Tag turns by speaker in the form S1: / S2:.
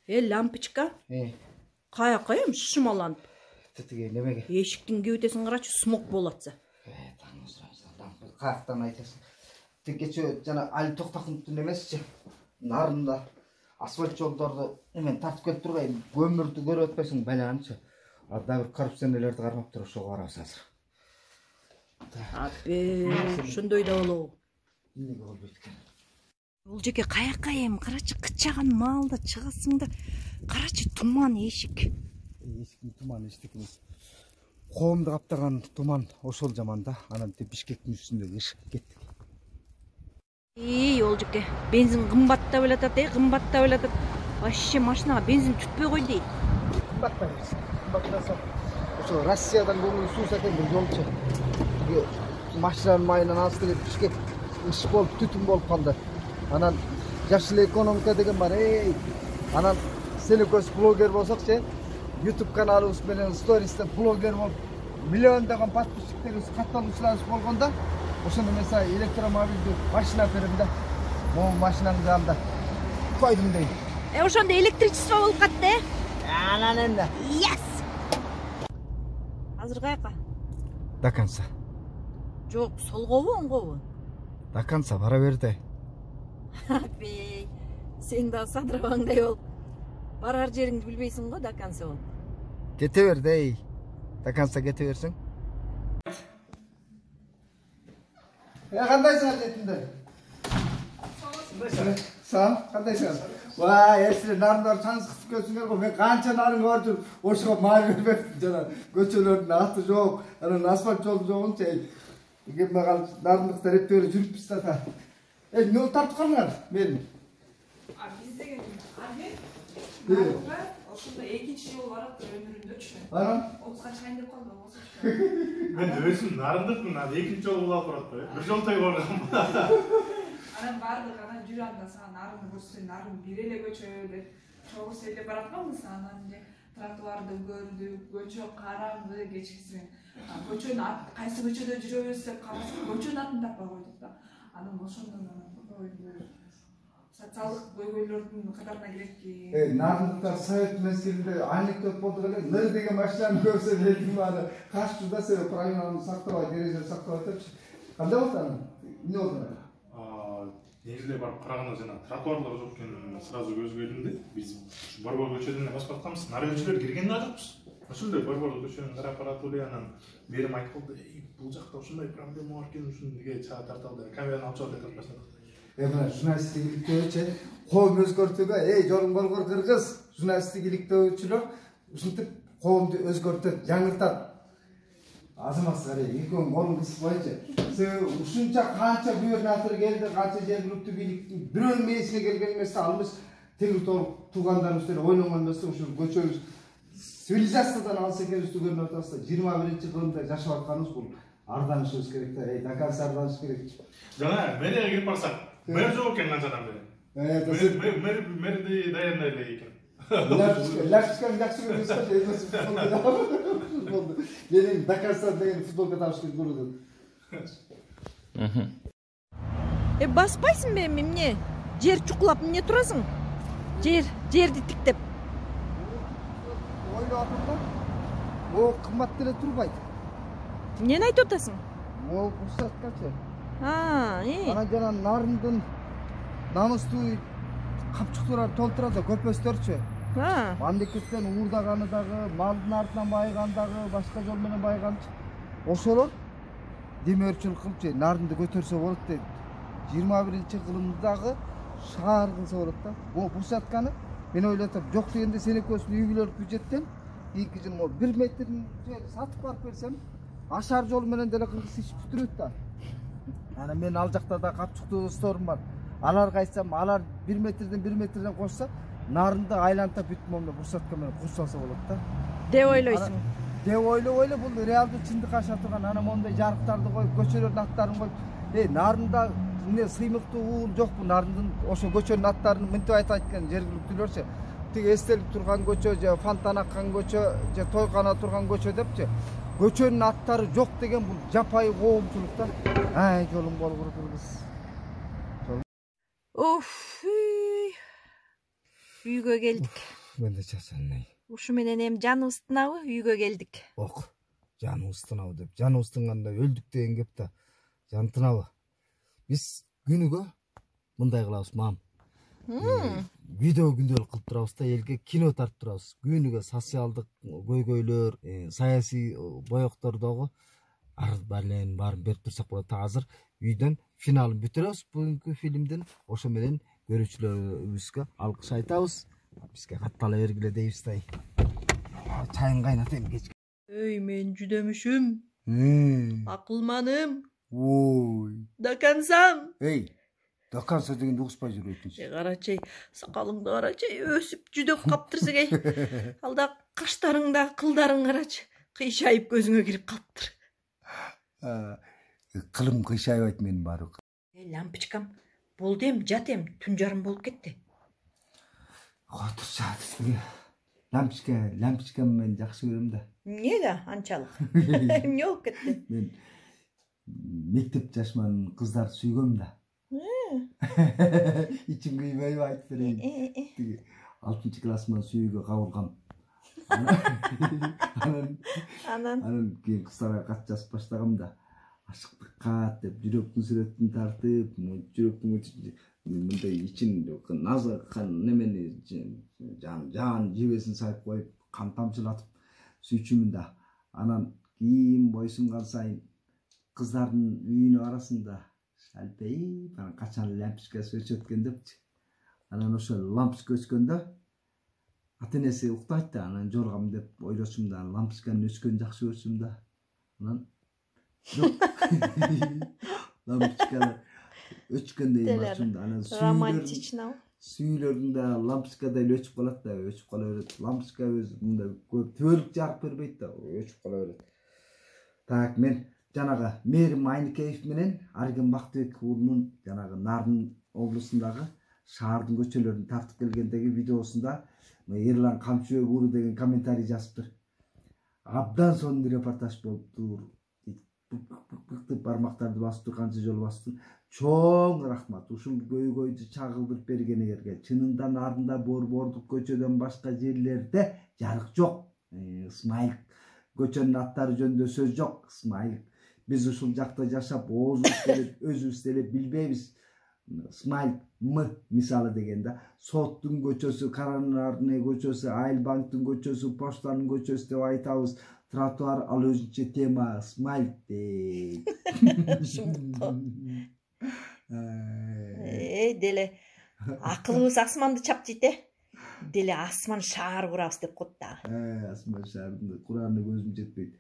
S1: Lampochka. Каяка эми шымаланып.
S2: Тетиге немеге?
S1: Эшиктин кебетесин карачы, смог болатса.
S2: Каяктан айтасың. Тек кече жана Али Токтоковдун эмесичи. Нарында асфальт жолдорду эмен тартып келип тургай, көмүрдү көрүп өтпөсүң байланчы. Ада бир коррупционерлерди кармап туруп ошого барабыз азыр.
S1: Абе, ошондой да болобу?
S2: Эмнеге болбойт экен?
S1: Бул жеке каяка эми карачы кычаган маалда чыгасың да, карачы туман эшик.
S2: Эшиктин туман эчтеке эмес. Коомду каптаган туман ошол жаман да. Анан Бишкектин үстүндөгү ышык кеттик.
S1: Ол жеке, бензин кымбаттап элатат, кымбаттап элатат. Вообще машинага бензин түтпөй кой дейт.
S2: Кымбаттай берсин. Кымбаттаса ошо Россиядан көңүл суусат экен бир жолчу. Машинанын майынан алып келип Бишкек иш болуп, түтүн болуп калды. Анан жашыл экономика деген бар. Анан сенекөс блогер болсокчу, YouTube каналыбыз менен стористе блогер болуп, миллиондогон подписчиктерибиз, катталуучуларыбыз болгондо, ошондо mesela электромобилдүү машина берем да. Могу машинанын жанында койдум дейм.
S1: Ошондо электричество болуп катты.
S2: Анан эмне?
S1: Yes! Азыр каяка?
S2: До конца.
S1: Жок, солгобу, оңгобу?
S2: До конца бара берди.
S1: Абей, сен да садырабаңдай болуп. Барар жериңди билбейсиң го, до конца болуп.
S2: Кете берди, до конца кете берсең. Кандайсың ажетиндер? Сау, кандайсың? Вай, эсире нарындар чаңсыкып көсүңөр го. Мен канча нарын көрдүм, ошого май бербептим жана. Көчөлөрдүн аты жок, анан асфальт жол жогунчу. Эген мага нарындыктар эптебеле жүрүпбүз да. Ne tartıp kalmıyor benim?
S3: Biz de geldik. Aslında ikinci yol var hatta ömrümde düşünün.
S2: Var.
S3: 30 kaç ayında kaldı olsa.
S4: Ben de ölsün narındık mı? İkinci yol bulağı bıraktı. Bir yol tay var.
S3: Anam vardı kana cüranda sana narını görsün narın bireyle göçöyle. Çoğu seyle bırakmam mı sana önce? Trotuarda gördük, göçö karandı geçirsin. Göçön at, kaysı göçöde жүрөбүз kalsın. Göçön atını tapa koyduk da. Anam ошондон социалдык көйгөйлөрдүн катарына кирет ки.
S2: Нарындыктар совет мезгилинде анекдот болду эле. Ныр деген машинаны көрсө элдин баары каччуда себеп правиланы сактабай, эрежени сактабай атыпчы. Кандай болду анан? Эмне болду?
S4: Негизинде барып караганда жана тротуарлар жок экен сразу көзгө илинди. Биз Барбор көчөдөн басып атканбыз. Нарынчылар кирген да жокпуз. Ошондой Барбор көчөнүн карап баратып эле анан берим айтып калды. Бул жакта ушундай проблема бар экен, ушундайга чыга тарталды. Камераны алып чыгып атып баштадык.
S2: Мына журналисттик иликтөөчү коом өзгөртүүгө, жолуң болгор кыргыз, журналисттик иликтөөчүлөр ушинтип коомду өзгөртөт, жаңыртат. Азаматсыздар, экөөң колун кысып койчу. Себеби ушунча канча губернатор келди, канча жергиликтүү бийликтин бирөөнүн мээсине келген эмес да, ал биз тегил туугандарыбыз деле ойногон эмес да, ушу көчөбүз цивилизациядан алыс экенибизди көрүнүп атабыз да. 21-кылымда жашап атканыбыз бул арданышыбыз керек да, до конца арданыш керек.
S4: Жана мэрияга кирип барсак, мэр жок экен канчадан бери. Мэрди даярдай эле экен.
S2: Ляшкан жакшы көрүнүш болду. Менин до конца деген футболка табыш керек көрдүм.
S1: Баспайсың бе эмне? Жер чукулап эмне турасың? Жерди тиктеп.
S2: Ойлоп атам да. О, кымбат деле турбайт.
S1: Эмнени айтып атасың?
S2: О, бурсаткачы.
S1: Анан
S2: жана нарындын намыстуу капчыктуулар толтурат да көпөстөрчү. Мамлекеттен уурдаганы дагы, малдын артынан байган дагы, башка жол менен байган. Ошолор демөөрчүлүк кылчу, нарынды көтөрсө болот дейт. 21-кылымдагы шаар кылса болот да. Бул бурсатканы мен ойлотом, жок дегенде Сенекөстүн үй бүлөлүк бюджеттен 2 жыл 1 метрин жер сатып барып берсем, ашар жол менен деле кыргыз иш бүтүрөт да. Анан мен ал жакта да капчыктуу досторум бар. Аларга айтсам, алар 1 метрден кошсо, нарынды айлантып бүт момда бурсатка менен курсалса болот да.
S1: Деп ойлойсуң?
S2: Деп ойлой эле, бул реалдуу чындыкка аша турган. Анан мондай жарыктарды коюп, көчөлөрдүн аттарын коюп, нарында эмне сыймыктуу уул жокпу? Нарындын ошо көчөнүн аттарын мынтип айткан жергиликтүүлөрчү. Тиги эстелип турган көчө, же фонтан аккан көчө, же тойкана турган көчө депчи. Көчөнүн аттары жок деген бул жапайы коомчулук да. Ай, жолуң болгур кыргыз.
S1: Оф. Үйгө келдик.
S2: Мен де чачанай.
S1: Ушу менен эми жаныбыз тынабы? Үйгө келдик.
S2: Ок. Жаныбыз тынабы деп. Жаныбыз тынганда өлдүк деген кеп да. Жан тынабы. Биз күнүгө мындай кылабыз, мам. Видео күндөлүк кылып турабыз да, элге кино тартып турабыз. Күнүгө социалдык көйгөйлөр, саясий боектордогу баарын берип турсак болот. Азыр үйдөн финалын бүтүрөбүз бүгүнкү фильмдин. Ошо менен көрүүчүлөрүбүзгө алкыш айтабыз. Бизге каттала бергиле дейбиз да. Чайын кайнатайын кеч.
S1: Эй, мен жүдөмүшүм. Акылманым.
S2: Ой.
S1: Дакансам.
S2: Эй, даканса дегенди угушпай жүрөтүнсүз.
S1: Карачай, сакалыңды карачай, өсүп жүдөп каптырсың эй. Алда каштарыңда кылдарың карачы. Кыйшайып көзүңө кирип калыптыр.
S2: Кылым кыйшайбайт менин баары.
S1: Лампочкам, болду эми, жат эми, түн жарым болуп кетти.
S2: Отурчу. Лампочка мен жакшы көрөм да.
S1: Эмнеге анчалык? Эмне болуп кетти?
S2: Мен мектеп жашман кыздарды сүйгөм да. İçim kıymayı ayıp vereyim. 6. klasman suyuga kavurgam. Anın keyin kızlara kat жазып баштагам да. Ашыктык кат деп жүрөктүн сүрөтүн тартып, жүрөктүн мындай ичин назыккан немени жан жебесин сайып коюп, кан тамчылатып сүйчүмүн да. Анан кийин бойсунган сайын кыздардын үйүнүн арасында Alpey, bana kaçan lampiskası öçötken depçi. Anan oşo lampiska öçkönde atenesi uktayt da anan jorgam dep oyloşum da lampiskanın öçkön jakşı görüsüm da. Anan lampiskalar öçkönde barçım da anan süйлөрүндө лампочкада өчүп калат да, өчүп кала берет. Лампочка өзү мындай көп төрүк жарып бербейт да, өчүп кала берет. Так, мен жанагы Мээрим Айныкеев менен Арген Бактыбек уулунун жанагы Нарын облусундагы шаардын көчөлөрүн тартып келгендеги видеосунда Ерлан Камчыбек уулу деген комментарий жазыптыр. Абдан сонун репортаж болуптур. Бармактарды басып канча жолу басып. Чоң рахмат. Ушул көйгөйдү чагылдырып бергениңерге. Чынында Нарында Борбордук көчөдөн башка жерлерде жарык жок. Исмаил көчөнүн аттары жөнүндө сөз жок. Исмаил biz ушул жакта жашап, өзүбүз деле билбейбиз. Исмаил мисалы дегенде, Соттун көчөсү, Каранарный көчөсү, Айылбанктын көчөсү, Поштанын көчөсү деп айтабыз. Тротуар ал өзүнчө тема. Исмаил дейт.
S1: Деле акылыбыз асманды чапчыйт Деле асман шаар курабыз деп коет дагы.
S2: Асман шаарында Куранды көзүм жетпейт.